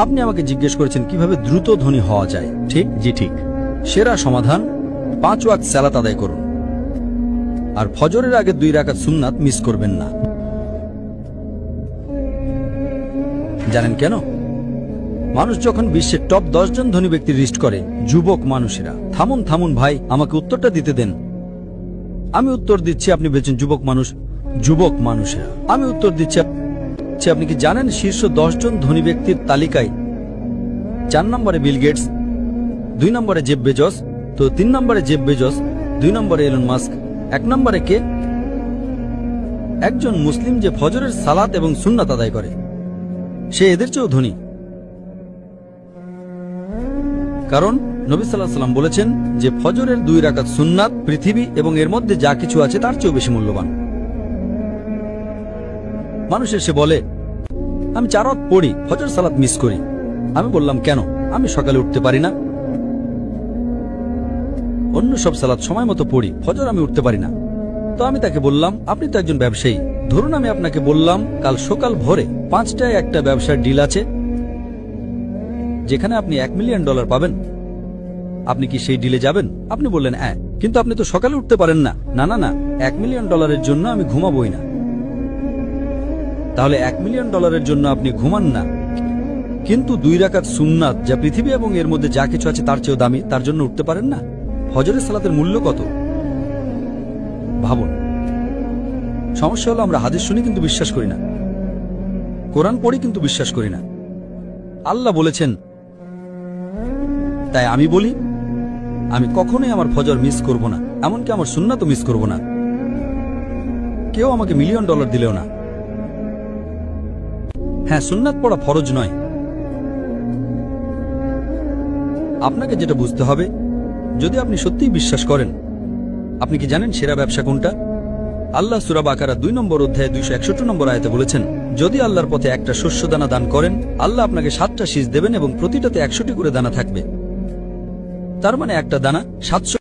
আপনি আমাকে জিজ্ঞেস করেছেন কিভাবে দ্রুত ধনী হওয়া যায়, ঠিক? জি ঠিক। সেরা সমাধান 5 ওয়াক্ত সালাত আদায় করুন, আর ফজরের আগে 2 রাকাত সুন্নাত মিস করবেন না। জানেন কেন? মানুষ যখন বিশ্বের টপ 10 জন ধনী ব্যক্তির লিস্ট করে, যুবক মানুষেরা। থামুন থামুন ভাই, আমাকে উত্তরটা দিতে দেন। আমি উত্তর দিচ্ছি, আপনি বলছেন যুবক মানুষ। যুবক মানুষেরা, আমি উত্তর দিচ্ছি। আপনি কি জানেন শীর্ষ 10 জন ধনী ব্যক্তির তালিকায় 4 নম্বরে বিল গেটস, 2 নম্বরে জেফ বেজস, তো 3 নম্বরে জেফ বেজস, 2 নম্বরে এলন মাস্ক, 1 নম্বরে কে? একজন মুসলিম যে ফজরের সালাত এবং সুন্নাত আদায় করে, সে এদের চেয়েও ধনী। কারণ নবী সাল্লাল্লাহু আলাইহি ওয়াসাল্লাম বলেছেন যে ফজরের 2 রাকাত সুন্নাত পৃথিবী এবং এর মধ্যে যা কিছু আছে তার চেয়েও বেশি মূল্যবান। মানুষ এসে বলে, আমি 4 ওয়াক্ত পড়ি, ফজর সালাত মিস করি। আমি বললাম, কেন? আমি সকালে উঠতে পারি না। অন্য সব সালাত সময় মতো পড়ি, ফজর আমি উঠতে পারি না। তো আমি তাকে বললাম, আপনি তো একজন ব্যবসায়ী, ধরুন আমি আপনাকে বললাম কাল সকাল ভোরে 5টায় একটা ব্যবসার ডিল আছে যেখানে আপনি $1 মিলিয়ন পাবেন। আপনি কি সেই ডিলে যাবেন? আপনি বললেন হ্যাঁ, কিন্তু আপনি তো সকালে উঠতে পারেন না। না না না, $1 মিলিয়ন জন্য আমি ঘুমাবই না। তাহলে $1 মিলিয়ন জন্য আপনি ঘুমান না, কিন্তু 2 রাকাত সুন্নাত যা পৃথিবী এবং এর মধ্যে যা কিছু আছে তার চেয়েও দামি, তার জন্য উঠতে পারেন না? ফজরের সালাতের মূল্য কত ভাবুন। সমস্যা হলো আমরা হাদিস শুনি কিন্তু বিশ্বাস করি না, কোরআন পড়ি কিন্তু বিশ্বাস করি না। আল্লাহ বলেছেন, তাই আমি বলি আমি কখনোই আমার ফজর মিস করব না, এমনকি আমার সুন্নাতও মিস করব না। কেউ আমাকে $1 মিলিয়ন দিলেও না। হ্যাঁ, সুন্নাত পড়া ফরজ নয়। আপনাকে যেটা বুঝতে হবে, যদি আপনি সত্যিই বিশ্বাস করেন, আপনি কি জানেন সেরা ব্যবসা কোনটা? আল্লাহ সূরা বাকারা 2 নম্বর অধ্যায়ে 261 নম্বর আয়াতে বলেছেন, যদি আল্লাহর পথে একটা শস্যদানা দান করেন, আল্লাহ আপনাকে 7টা শীষ দেবেন এবং প্রতিটাতে 100টি করে দানা থাকবে। তার মানে একটা দানা 700